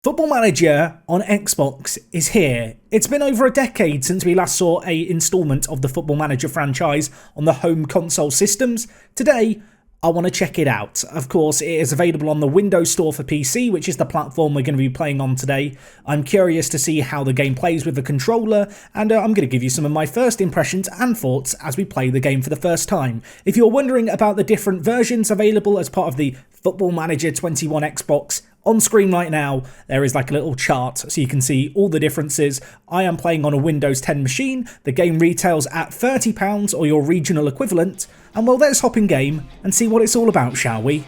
Football Manager on Xbox is here. It's been over a decade since we last saw an installment of the Football Manager franchise on the home console systems. Today, I want to check it out. Of course, it is available on the Windows Store for PC, which is the platform we're going to be playing on today. I'm curious to see how the game plays with the controller, and I'm going to give you some of my first impressions and thoughts as we play the game for the first time. If you're wondering about the different versions available as part of the Football Manager 21 Xbox, on screen right now, there is like a little chart so you can see all the differences. I am playing on a Windows 10 machine. The game retails at £30 or your regional equivalent. And well, let's hop in game and see what it's all about, shall we?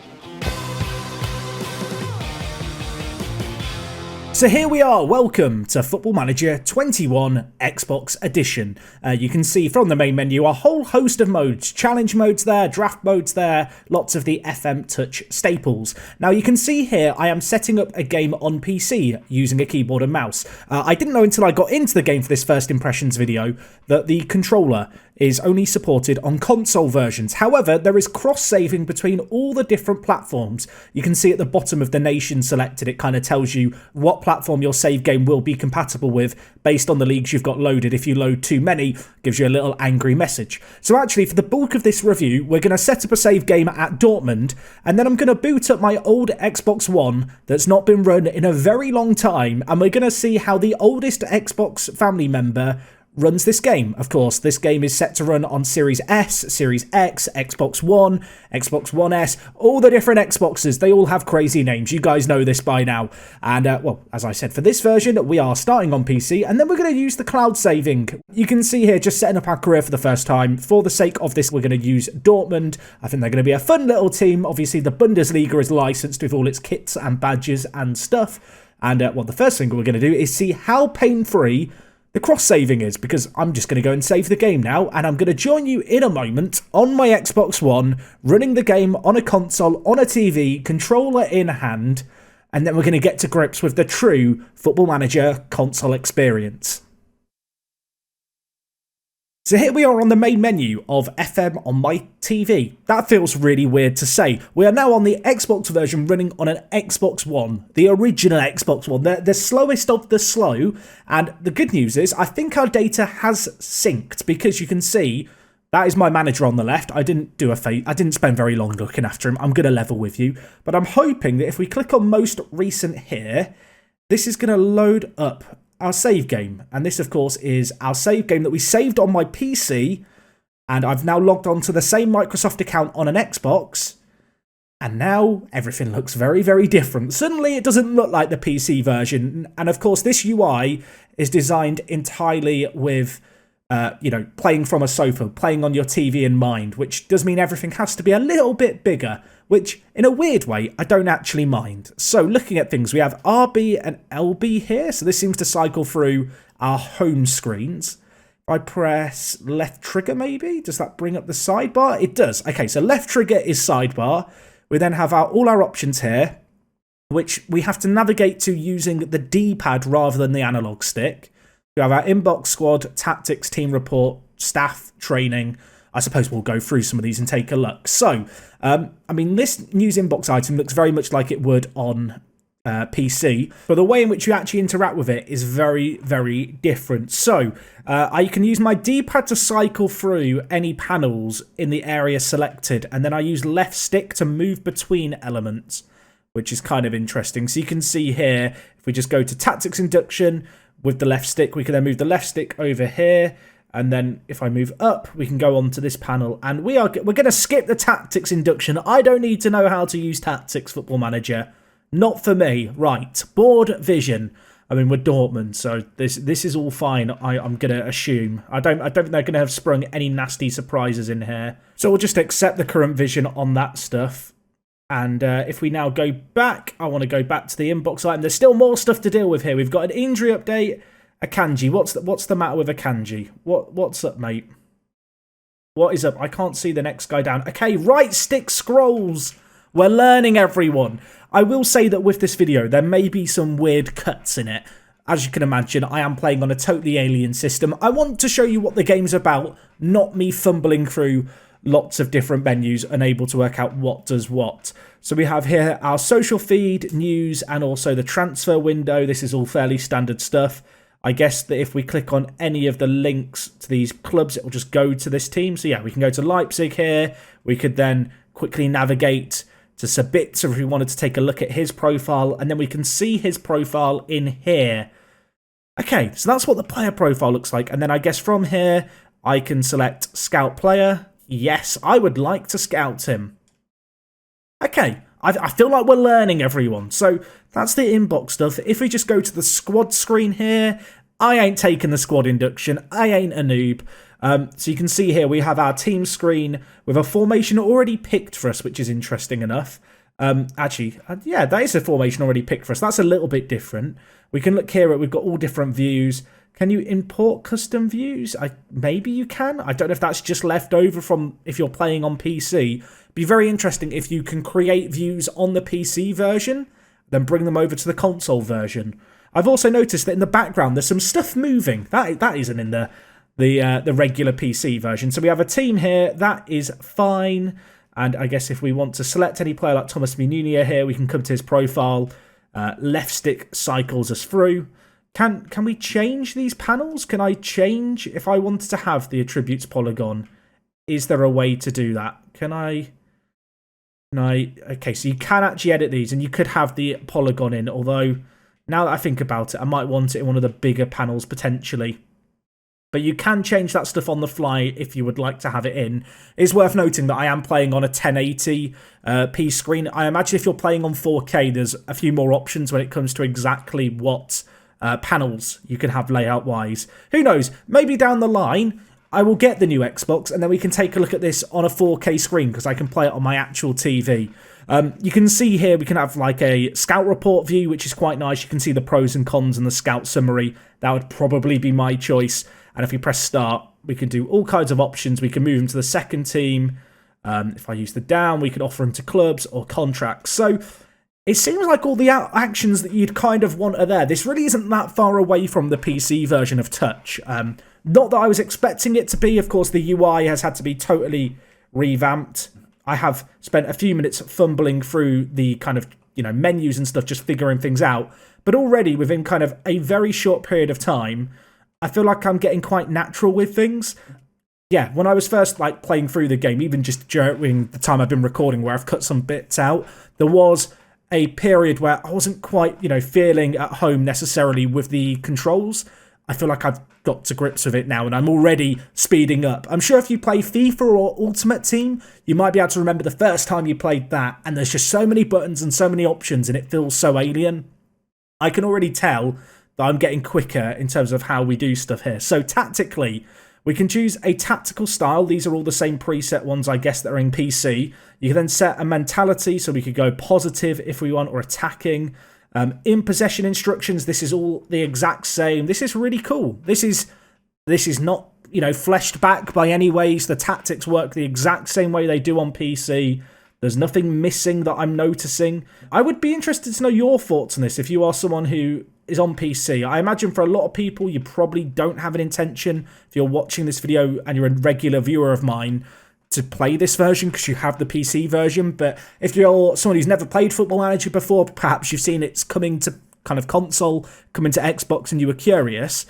So here we are, welcome to Football Manager 21 Xbox Edition. You can see from the main menu a whole host of modes, challenge modes there, draft modes there, lots of the FM Touch staples. Now you can see here I am setting up a game on PC using a keyboard and mouse. I didn't know until I got into the game for this first impressions video that the controller is only supported on console versions. However, there is cross-saving between all the different platforms. You can see at the bottom of the nation selected, it kind of tells you what platform your save game will be compatible with based on the leagues you've got loaded. If you load too many, it gives you a little angry message. So actually, for the bulk of this review, we're going to set up a save game at Dortmund, and then I'm going to boot up my old Xbox One that's not been run in a very long time, and we're going to see how the oldest Xbox family member runs this game. Of course, this game is set to run on Series S, Series X, Xbox One, Xbox One S, all the different Xboxes. They all have crazy names. You guys know this by now. And, well, as I said, for this version, we are starting on PC, and then we're going to use the cloud saving. You can see here, just setting up our career for the first time. For the sake of this, we're going to use Dortmund. I think they're going to be a fun little team. Obviously, the Bundesliga is licensed with all its kits and badges and stuff. And, well, the first thing we're going to do is see how pain-free the cross-saving is, because I'm just going to go and save the game now, and I'm going to join you in a moment on my Xbox One, running the game on a console, on a TV, controller in hand, and then we're going to get to grips with the true Football Manager console experience. So here we are on the main menu of FM on my TV. That feels really weird to say. We are now on the Xbox version running on an Xbox One, the original Xbox One, the slowest of the slow. And the good news is I think our data has synced, because you can see that is my manager on the left. I didn't spend very long looking after him. I'm going to level with you. But I'm hoping that if we click on most recent here, this is going to load up our save game. And this, of course, is our save game that we saved on my PC, and I've now logged on to the same Microsoft account on an Xbox, and now everything looks very, very different. Suddenly it doesn't look like the PC version, and of course this UI is designed entirely with playing from a sofa, playing on your TV in mind, which does mean everything has to be a little bit bigger, which, in a weird way, I don't actually mind. So, looking at things, we have RB and LB here, so this seems to cycle through our home screens. If I press left trigger, maybe? Does that bring up the sidebar? It does. Okay, so left trigger is sidebar. We then have all our options here, which we have to navigate to using the D-pad rather than the analog stick. We have our inbox, squad, tactics, team report, staff, training. I suppose we'll go through some of these and take a look. So, this news inbox item looks very much like it would on PC, but the way in which you actually interact with it is very, very different. So, I can use my D-pad to cycle through any panels in the area selected, and then I use left stick to move between elements, which is kind of interesting. So you can see here, if we just go to tactics induction, with the left stick, we can then move the left stick over here, and then if I move up, we can go on to this panel, and we're going to skip the tactics induction. I don't need to know how to use tactics, Football Manager. Not for me. Right, board vision. We're Dortmund, so this is all fine. I'm going to assume. I don't think they're going to have sprung any nasty surprises in here. So we'll just accept the current vision on that stuff. And if we now go back, I want to go back to the inbox item. There's still more stuff to deal with here. We've got an injury update, Akanji. What's the matter with Akanji? What's up, mate? What is up? I can't see the next guy down. Okay, right stick scrolls. We're learning, everyone. I will say that with this video, there may be some weird cuts in it. As you can imagine, I am playing on a totally alien system. I want to show you what the game's about, not me fumbling through lots of different menus, unable to work out what does what. So we have here our social feed, news, and also the transfer window. This is all fairly standard stuff. I guess that if we click on any of the links to these clubs, it will just go to this team. So yeah, we can go to Leipzig here. We could then quickly navigate to Sabitzer if we wanted to take a look at his profile, and then we can see his profile in here. Okay, so that's what the player profile looks like. And then I guess from here, I can select Scout Player. Yes, I would like to scout him. Okay, I feel like we're learning, everyone. So that's the inbox stuff. If we just go to the squad screen here, I ain't taking the squad induction. I ain't a noob. So you can see here we have our team screen with a formation already picked for us, which is interesting enough. Yeah, that is a formation already picked for us. That's a little bit different. We can look here at, we've got all different views. Can you import custom views? Maybe you can. I don't know if that's just left over from if you're playing on PC. It'd be very interesting if you can create views on the PC version, then bring them over to the console version. I've also noticed that in the background there's some stuff moving. That isn't in the regular PC version. So we have a team here. That is fine. And I guess if we want to select any player like Thomas Mununia here, we can come to his profile. Left stick cycles us through. Can we change these panels? Can I change if I wanted to have the attributes polygon? Is there a way to do that? Can I? Okay, so you can actually edit these, and you could have the polygon in. Although now that I think about it, I might want it in one of the bigger panels potentially. But you can change that stuff on the fly if you would like to have it in. It's worth noting that I am playing on a 1080p screen. I imagine if you're playing on 4K, there's a few more options when it comes to exactly what panels you can have layout-wise. Who knows? Maybe down the line, I will get the new Xbox, and then we can take a look at this on a 4K screen, because I can play it on my actual TV. You can see here, we can have like a scout report view, which is quite nice. You can see the pros and cons and the scout summary. That would probably be my choice. And if we press start, we can do all kinds of options. We can move them to the second team. If I use the down, we can offer them to clubs or contracts. So it seems like all the actions that you'd kind of want are there. This really isn't that far away from the PC version of Touch. Not that I was expecting it to be. Of course, the UI has had to be totally revamped. I have spent a few minutes fumbling through the kind of, menus and stuff, just figuring things out. But already within kind of a very short period of time, I feel like I'm getting quite natural with things. Yeah, when I was first playing through the game, even just during the time I've been recording where I've cut some bits out, there was a period where I wasn't quite, feeling at home necessarily with the controls. I feel like I've got to grips with it now, and I'm already speeding up. I'm sure if you play FIFA or Ultimate Team, you might be able to remember the first time you played that, and there's just so many buttons and so many options, and it feels so alien. I can already tell that I'm getting quicker in terms of how we do stuff here. So tactically, we can choose a tactical style. These are all the same preset ones, I guess, that are in PC. You can then set a mentality, so we could go positive if we want, or attacking. In possession instructions, this is all the exact same. This is really cool. This is not, fleshed back by any ways. The tactics work the exact same way they do on PC. There's nothing missing that I'm noticing. I would be interested to know your thoughts on this if you are someone who is on PC. I imagine for a lot of people, you probably don't have an intention, if you're watching this video and you're a regular viewer of mine, to play this version because you have the PC version. But if you're someone who's never played Football Manager before, perhaps you've seen it's coming to kind of console, coming to Xbox, and you were curious,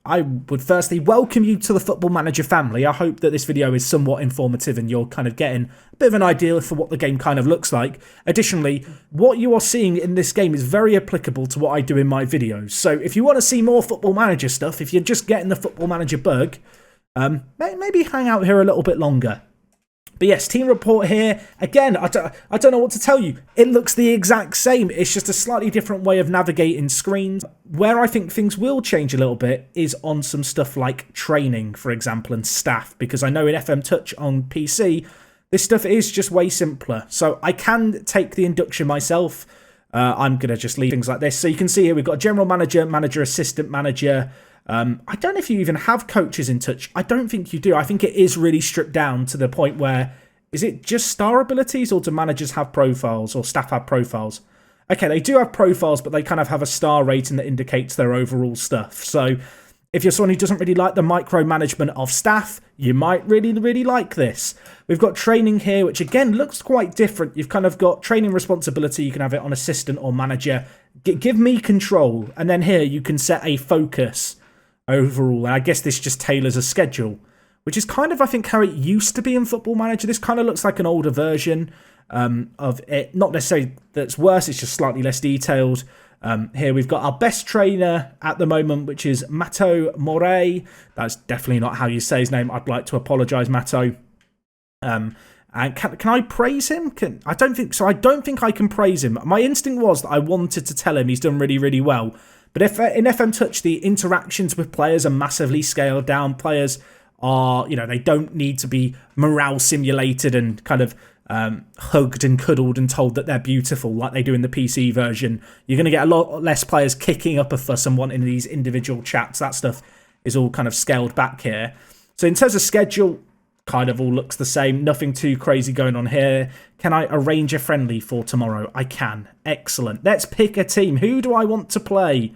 I would firstly welcome you to the Football Manager family. I hope that this video is somewhat informative and you're kind of getting a bit of an idea for what the game kind of looks like. Additionally, what you are seeing in this game is very applicable to what I do in my videos. So if you want to see more Football Manager stuff, if you're just getting the Football Manager bug, maybe hang out here a little bit longer. But yes, team report here. Again, I don't know what to tell you. It looks the exact same. It's just a slightly different way of navigating screens. Where I think things will change a little bit is on some stuff like training, for example, and staff. Because I know in FM Touch on PC, this stuff is just way simpler. So I can take the induction myself. I'm going to just leave things like this. So you can see here we've got general manager, manager, assistant manager. I don't know if you even have coaches in Touch. I don't think you do. I think it is really stripped down to the point where, is it just star abilities, or do managers have profiles, or staff have profiles? Okay, they do have profiles, but they kind of have a star rating that indicates their overall stuff. So If you're someone who doesn't really like the micromanagement of staff, you might really, really like this. We've got training here, which again looks quite different. You've kind of got training responsibility. You can have it on assistant or manager. Give me control. And then here you can set a focus overall. And I guess this just tailors a schedule, which is kind of, I think, how it used to be in Football Manager. This kind of looks like an older version of it. Not necessarily that's worse, it's just slightly less detailed. Here we've got our best trainer at the moment, which is Matto Moret. That's definitely not how you say his name. I'd like to apologise, Matto. And can I praise him? I don't think so. I don't think I can praise him. My instinct was that I wanted to tell him he's done really, really well. But if in FM Touch, the interactions with players are massively scaled down. Players are, they don't need to be morale simulated and kind of hugged and cuddled and told that they're beautiful like they do in the PC version. You're going to get a lot less players kicking up a fuss and wanting these individual chats. That stuff is all kind of scaled back here. So in terms of schedule, kind of all looks the same. Nothing too crazy going on here. Can I arrange a friendly for tomorrow? I can. Excellent. Let's pick a team. Who do I want to play?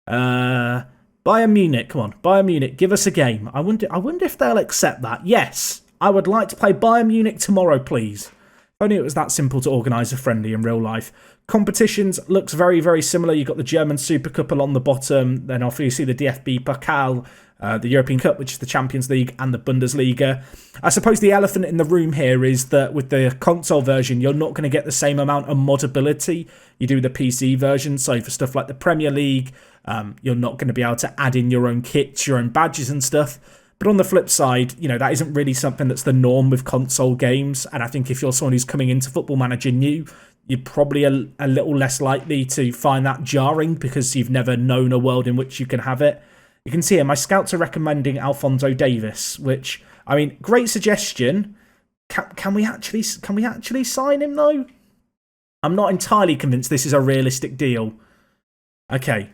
Bayern Munich. Come on, Bayern Munich. Give us a game. I wonder if they'll accept that. Yes. I would like to play Bayern Munich tomorrow, please. If only it was that simple to organise a friendly in real life. Competitions looks very, very similar. You've got the German Super Cup along the bottom. Then obviously the DFB Pokal, the European Cup, which is the Champions League, and the Bundesliga. I suppose the elephant in the room here is that with the console version, you're not going to get the same amount of modability you do the PC version. So for stuff like the Premier League, you're not going to be able to add in your own kits, your own badges and stuff. But on the flip side, that isn't really something that's the norm with console games. And I think if you're someone who's coming into Football Manager new, you're probably a little less likely to find that jarring because you've never known a world in which you can have it. You can see here, my scouts are recommending Alphonso Davies, which, I mean, great suggestion. Can we actually sign him, though? I'm not entirely convinced this is a realistic deal. Okay.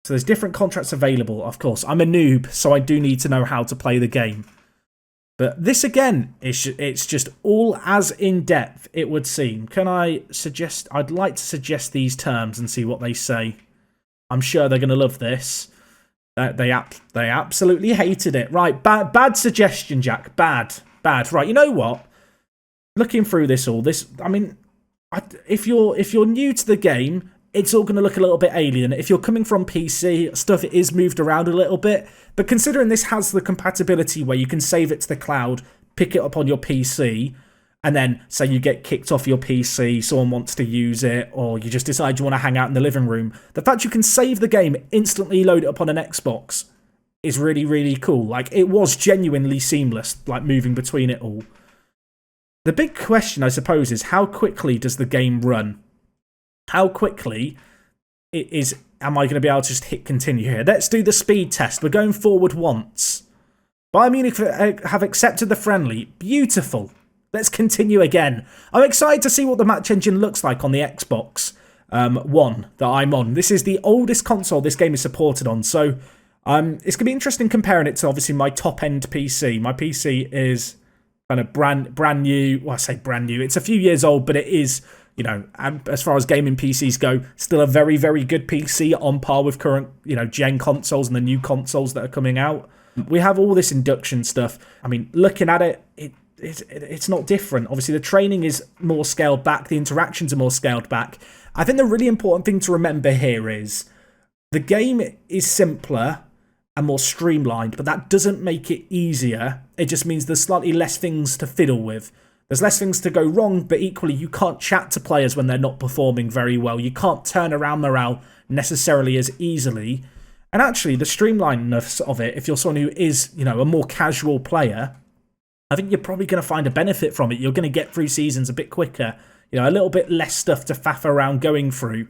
So there's different contracts available, of course. I'm a noob, so I do need to know how to play the game. But this, again, it's just all as in-depth, it would seem. I'd like to suggest these terms and see what they say. I'm sure they're going to love this. They absolutely hated it. Right, bad suggestion, Jack. Bad. Right, you know what? Looking through this, I mean, if you're new to the game, it's all going to look a little bit alien. If you're coming from PC, stuff is moved around a little bit. But considering this has the compatibility where you can save it to the cloud, pick it up on your PC, and then say you get kicked off your PC, someone wants to use it, or you just decide you want to hang out in the living room, the fact you can save the game, instantly load it up on an Xbox is really, really cool. Like, it was genuinely seamless, like moving between it all. The big question, I suppose, is how quickly does the game run? How quickly am I going to be able to just hit continue here? Let's do the speed test. We're going forward once. Bayern Munich have accepted the friendly. Beautiful. Let's continue again. I'm excited to see what the match engine looks like on the Xbox One that I'm on. This is the oldest console this game is supported on. So it's going to be interesting comparing it to obviously my top-end PC. My PC is kind of brand new. Well, I say brand new. It's a few years old, but it is... as far as gaming PCs go, still a very, very good PC on par with current, gen consoles and the new consoles that are coming out. We have all this induction stuff. I mean, looking at it, it's not different. Obviously, the training is more scaled back. The interactions are more scaled back. I think the really important thing to remember here is the game is simpler and more streamlined, but that doesn't make it easier. It just means there's slightly less things to fiddle with. There's less things to go wrong, but equally you can't chat to players when they're not performing very well. You can't turn around morale necessarily as easily. And actually, the streamlinedness of it, if you're someone who is, a more casual player, I think you're probably going to find a benefit from it. You're going to get through seasons a bit quicker. A little bit less stuff to faff around going through.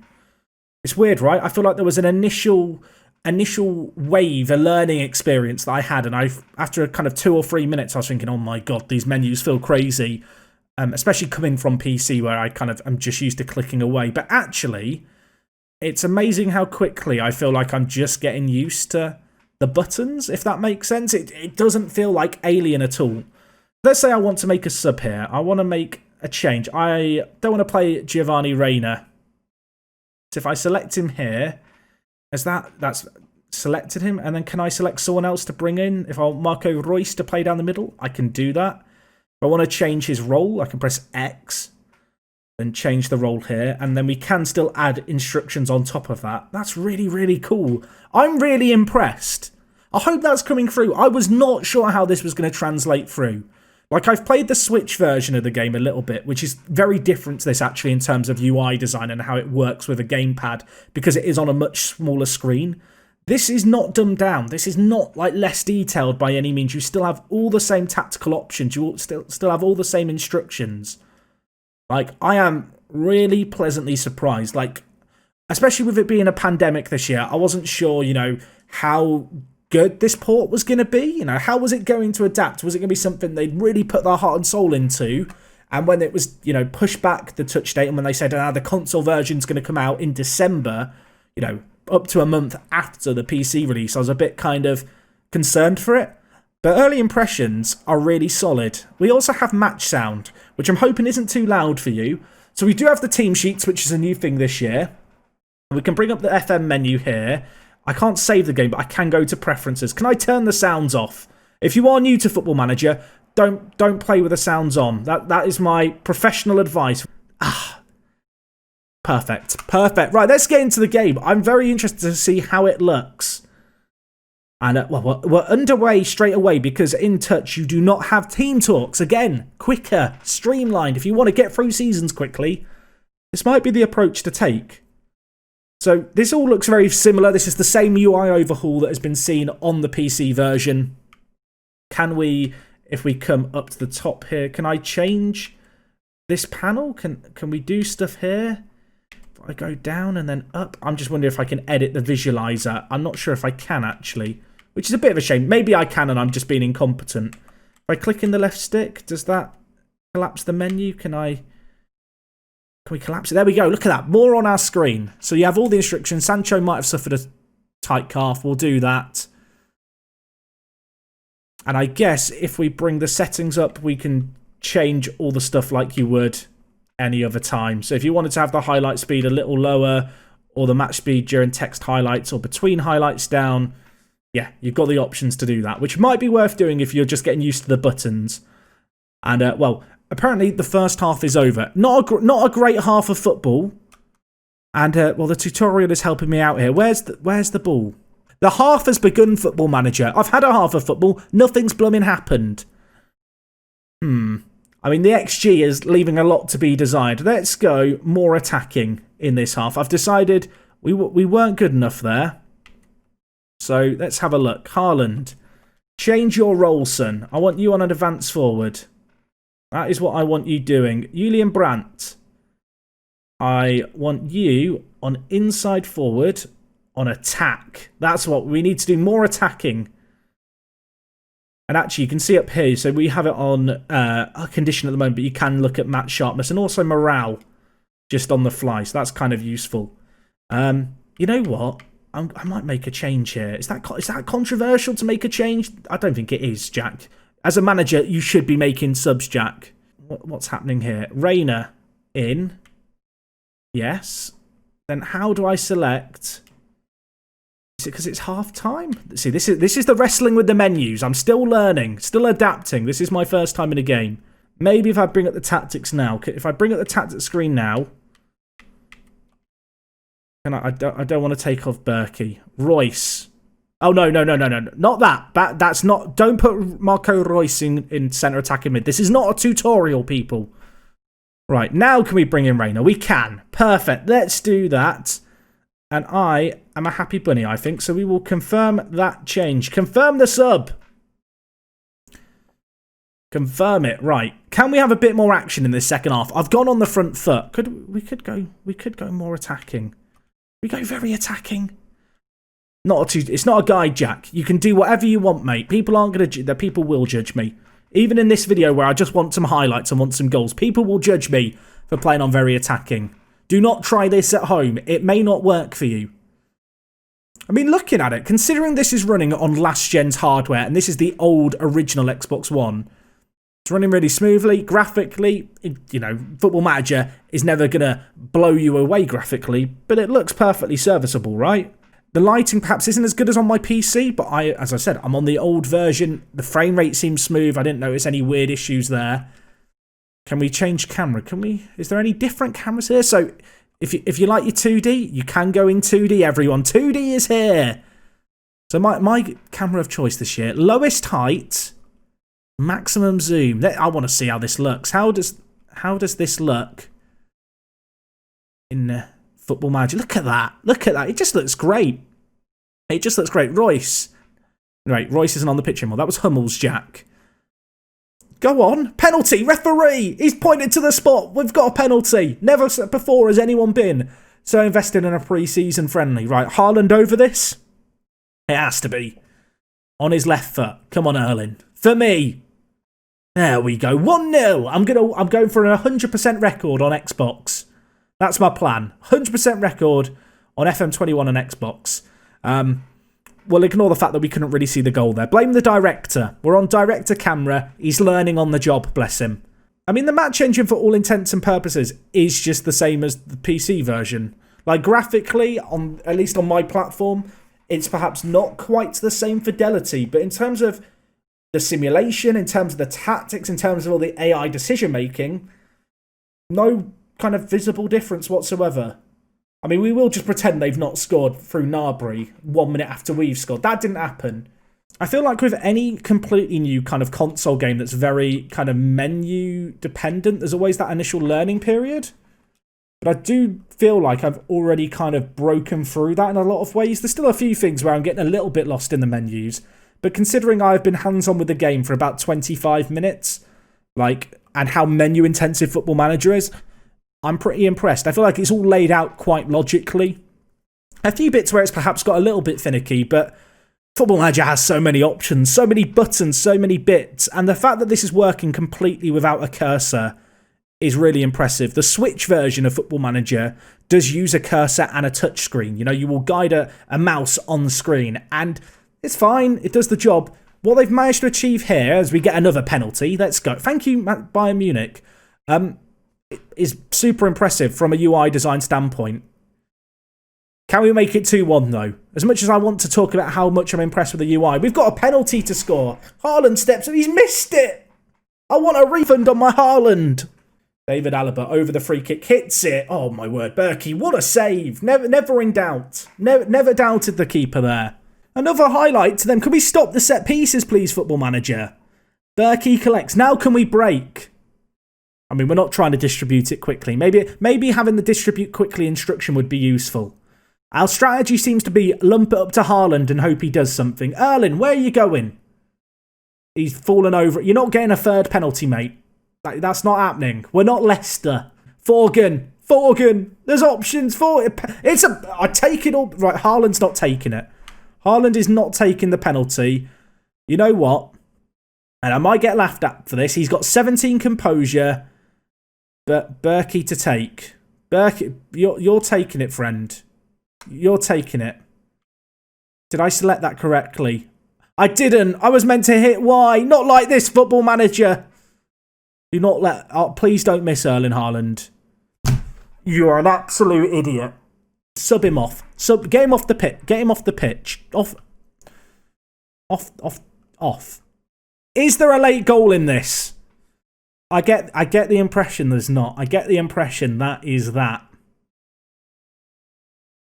It's weird, right? I feel like there was an initial wave, a learning experience that I had, and after kind of 2 or 3 minutes, I was thinking, oh my god, these menus feel crazy, especially coming from PC where I kind of am just used to clicking away. But actually, it's amazing how quickly I feel like I'm just getting used to the buttons, if that makes sense. It doesn't feel like alien at all. Let's say I want to make a sub here. I want to make a change. I don't want to play Giovanni Reina. So if I select him here, as that's selected him. And then can I select someone else to bring in? If I want Marco Reus to play down the middle, I can do that. If I want to change his role, I can press X and change the role here. And then we can still add instructions on top of that. That's really, really cool. I'm really impressed. I hope that's coming through. I was not sure how this was going to translate through. Like, I've played the Switch version of the game a little bit, which is very different to this, actually, in terms of UI design and how it works with a gamepad, because it is on a much smaller screen. This is not dumbed down. This is not, like, less detailed by any means. You still have all the same tactical options. You still have all the same instructions. Like, I am really pleasantly surprised. Like, especially with it being a pandemic this year, I wasn't sure, you know, how good this port was going to be. You know, how was it going to adapt? Was it going to be something they'd really put their heart and soul into? And when it was, you know, pushed back the touch date, and when they said, the console version's going to come out in December, you know, up to a month after the PC release, I was a bit kind of concerned for it. But early impressions are really solid. We also have match sound, which I'm hoping isn't too loud for you. So we do have the team sheets, which is a new thing this year. We can bring up the FM menu here. I can't save the game, but I can go to preferences. Can I turn the sounds off? If you are new to Football Manager, don't play with the sounds on. That is my professional advice. Perfect. Right, let's get into the game. I'm very interested to see how it looks. And we're underway straight away, because in Touch you do not have team talks. Again, quicker, streamlined. If you want to get through seasons quickly, this might be the approach to take. So this all looks very similar. This is the same UI overhaul that has been seen on the PC version. Can we, if we come up to the top here, can I change this panel? Can we do stuff here? If I go down and then up, I'm just wondering if I can edit the visualizer. I'm not sure if I can actually, which is a bit of a shame. Maybe I can and I'm just being incompetent. If I click in the left stick, does that collapse the menu? Can we collapse it? There we go. Look at that. More on our screen. So you have all the instructions. Sancho might have suffered a tight calf. We'll do that. And I guess if we bring the settings up, we can change all the stuff like you would any other time. So if you wanted to have the highlight speed a little lower, or the match speed during text highlights or between highlights down, yeah, you've got the options to do that, which might be worth doing if you're just getting used to the buttons. And, well, apparently the first half is over. Not a great half of football. And, well, the tutorial is helping me out here. Where's the ball? The half has begun, Football Manager. I've had a half of football. Nothing's blooming happened. I mean, the XG is leaving a lot to be desired. Let's go more attacking in this half. I've decided we weren't good enough there. So let's have a look. Haaland, change your role, son. I want you on an advance forward. That is what I want you doing. Julian Brandt, I want you on inside forward on attack. That's what we need to do. More attacking. And actually, you can see up here, so we have it on a condition at the moment, but you can look at match sharpness and also morale just on the fly. So that's kind of useful. You know what? I might make a change here. Is that controversial to make a change? I don't think it is, Jack. As a manager, you should be making subs, Jack. What's happening here? Reina in. Yes. Then how do I select? Is it because it's half time? See, this is the wrestling with the menus. I'm still learning, still adapting. This is my first time in a game. Maybe if I bring up the tactics now. If I bring up the tactics screen now. And I don't want to take off Berkey. Royce. Oh, no. Not that. That's not... Don't put Marco Reus in centre attacking mid. This is not a tutorial, people. Right, now can we bring in Reina? We can. Perfect. Let's do that. And I am a happy bunny, I think. So we will confirm that change. Confirm the sub. Confirm it. Right. Can we have a bit more action in this second half? I've gone on the front foot. We could go more attacking. We go very attacking. It's not a guide, Jack. You can do whatever you want, mate. People aren't going to... People will judge me. Even in this video where I just want some highlights and want some goals, people will judge me for playing on very attacking. Do not try this at home. It may not work for you. I mean, looking at it, considering this is running on last gen's hardware, and this is the old original Xbox One, it's running really smoothly. Graphically, you know, Football Manager is never going to blow you away graphically, but it looks perfectly serviceable, right? The lighting perhaps isn't as good as on my PC, but as I said, I'm on the old version. The frame rate seems smooth. I didn't notice any weird issues there. Can we change camera? Can we? Is there any different cameras here? So if you like your 2D, you can go in 2D, everyone. 2D is here. So my camera of choice this year, lowest height, maximum zoom. I want to see how this looks. How does this look in Football Manager? Look at that. Look at that. It just looks great. It just looks great. Royce. Right, Royce isn't on the pitch anymore. That was Hummel's Jack. Go on. Penalty. Referee. He's pointed to the spot. We've got a penalty. Never before has anyone been so invested in a pre-season friendly. Right, Haaland over this. It has to be. On his left foot. Come on, Erling. For me. There we go. 1-0. I'm going for a 100% record on Xbox. That's my plan. 100% record on FM21 on Xbox. We'll ignore the fact that we couldn't really see the goal there. Blame the director. We're on director camera. He's learning on the job, bless him. I mean, the match engine for all intents and purposes is just the same as the PC version. Like, graphically, at least on my platform, it's perhaps not quite the same fidelity. But in terms of the simulation, in terms of the tactics, in terms of all the AI decision-making, no kind of visible difference whatsoever. I mean, we will just pretend they've not scored through Gnabry 1 minute after we've scored. That didn't happen. I feel like with any completely new kind of console game that's very kind of menu dependent, there's always that initial learning period. But I do feel like I've already kind of broken through that in a lot of ways. There's still a few things where I'm getting a little bit lost in the menus. But considering I've been hands-on with the game for about 25 minutes, and how menu-intensive Football Manager is, I'm pretty impressed. I feel like it's all laid out quite logically. A few bits where it's perhaps got a little bit finicky, but Football Manager has so many options, so many buttons, so many bits, and the fact that this is working completely without a cursor is really impressive. The Switch version of Football Manager does use a cursor and a touchscreen. You know, you will guide a mouse on the screen, and it's fine. It does the job. What they've managed to achieve here, as we get another penalty, let's go. Thank you, Bayern Munich. Is super impressive from a UI design standpoint. Can we make it 2-1 though? As much as I want to talk about how much I'm impressed with the UI, we've got a penalty to score. Haaland steps and he's missed it. I want a refund on my Haaland. David Alaba over the free kick, hits it. Oh my word, Berkey, what a save. Never in doubt. Never doubted the keeper there. Another highlight to them. Can we stop the set pieces, please, Football Manager? Berkey collects. Now can we break? I mean, we're not trying to distribute it quickly. Maybe having the distribute quickly instruction would be useful. Our strategy seems to be lump it up to Haaland and hope he does something. Erling, where are you going? He's fallen over. You're not getting a third penalty, mate. That's not happening. We're not Leicester. Forgan. There's options for it. I take it all. Right, Haaland's not taking it. Haaland is not taking the penalty. You know what? And I might get laughed at for this. He's got 17 composure. But Berkey to take. Berkey, you're taking it, friend. You're taking it. Did I select that correctly? I didn't. I was meant to hit Y. Not like this, Football Manager. Do not let... Oh, please don't miss Erling Haaland. You are an absolute idiot. Sub him off. Get him off the pitch. Get him off the pitch. Off. Is there a late goal in this? I get the impression there's not. I get the impression that is that.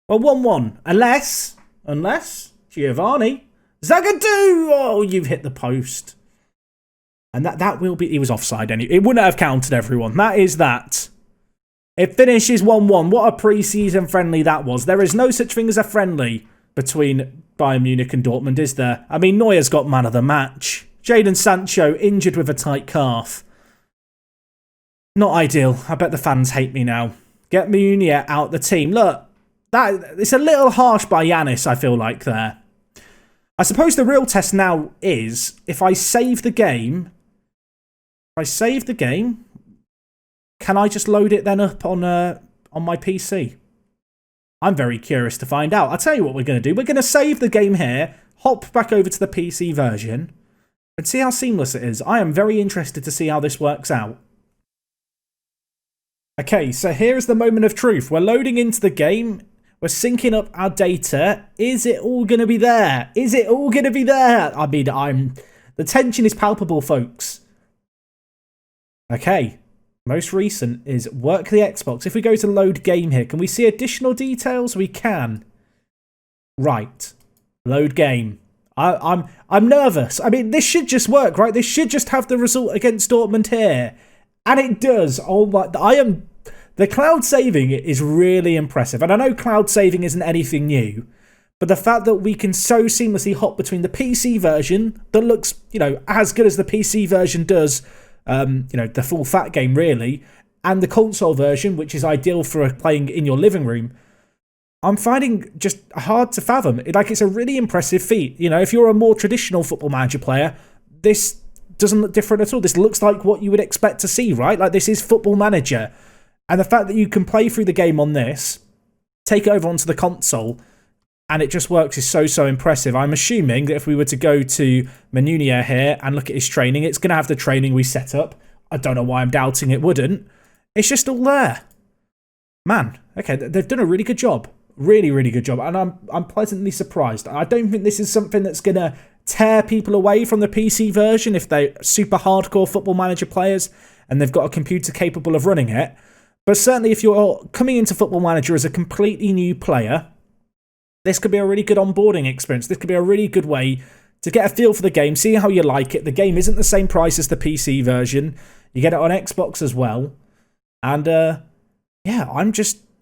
Well, 1-1. Unless Giovanni. Zagadou! Oh, you've hit the post. And that will be... He was offside anyway. It wouldn't have counted, everyone. That is that. It finishes 1-1. What a pre-season friendly that was. There is no such thing as a friendly between Bayern Munich and Dortmund, is there? I mean, Neuer's got man of the match. Jadon Sancho injured with a tight calf. Not ideal. I bet the fans hate me now. Get Meunier out the team. Look, it's a little harsh by Yanis, I feel like, there. I suppose the real test now is, if I save the game... Can I just load it then up on my PC? I'm very curious to find out. I'll tell you what we're going to do. We're going to save the game here, hop back over to the PC version, and see how seamless it is. I am very interested to see how this works out. Okay, so here is the moment of truth. We're loading into the game. We're syncing up our data. Is it all going to be there? Is it all going to be there? I mean, the tension is palpable, folks. Okay. Most recent is work the Xbox. If we go to load game here, can we see additional details? We can. Right. Load game. I'm nervous. I mean, this should just work, right? This should just have the result against Dortmund here. And it does. Oh my, the cloud saving is really impressive. And I know cloud saving isn't anything new, but the fact that we can so seamlessly hop between the PC version that looks, as good as the PC version does, the full fat game really, and the console version, which is ideal for playing in your living room, I'm finding just hard to fathom. Like, it's a really impressive feat. If you're a more traditional Football Manager player, this doesn't look different at all. This looks like what you would expect to see, right? Like, this is Football Manager. And the fact that you can play through the game on this, take it over onto the console, and it just works is so impressive. I'm assuming that if we were to go to Menunia here and look at his training, it's going to have the training we set up. I don't know why I'm doubting it wouldn't. It's just all there. Man, okay, they've done a really good job. Really good job. And I'm pleasantly surprised. I don't think this is something that's going to tear people away from the PC version if they're super hardcore Football Manager players and they've got a computer capable of running it. But certainly if you're coming into Football Manager as a completely new player, this could be a really good onboarding experience. This could be a really good way to get a feel for the game, see how you like it. The game isn't the same price as the PC version. You get it on Xbox as well. And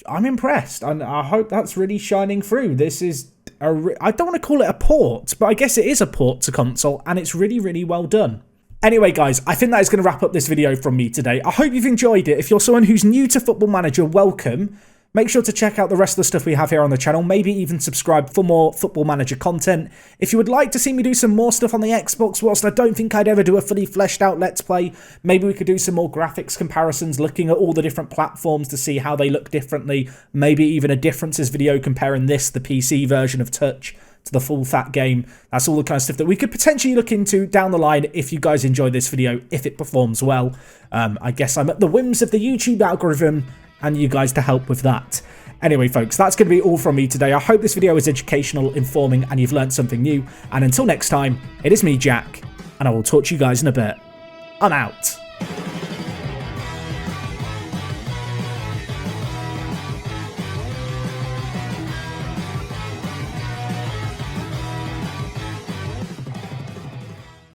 I'm impressed, and I hope that's really shining through. This is I don't want to call it a port, but I guess it is a port to console, and it's really well done. Anyway, guys, I think that is going to wrap up this video from me today. I hope you've enjoyed it. If you're someone who's new to Football Manager, welcome. Make sure to check out the rest of the stuff we have here on the channel. Maybe even subscribe for more Football Manager content. If you would like to see me do some more stuff on the Xbox, whilst I don't think I'd ever do a fully fleshed out Let's Play, maybe we could do some more graphics comparisons, looking at all the different platforms to see how they look differently. Maybe even a differences video comparing the PC version of Touch to the full fat game. That's all the kind of stuff that we could potentially look into down the line if you guys enjoy this video, if it performs well. I guess I'm at the whims of the YouTube algorithm and you guys to help with that. Anyway, folks, that's going to be all from me today. I hope this video was educational, informing, and you've learned something new. And until next time, it is me, Jack, and I will talk to you guys in a bit. I'm out.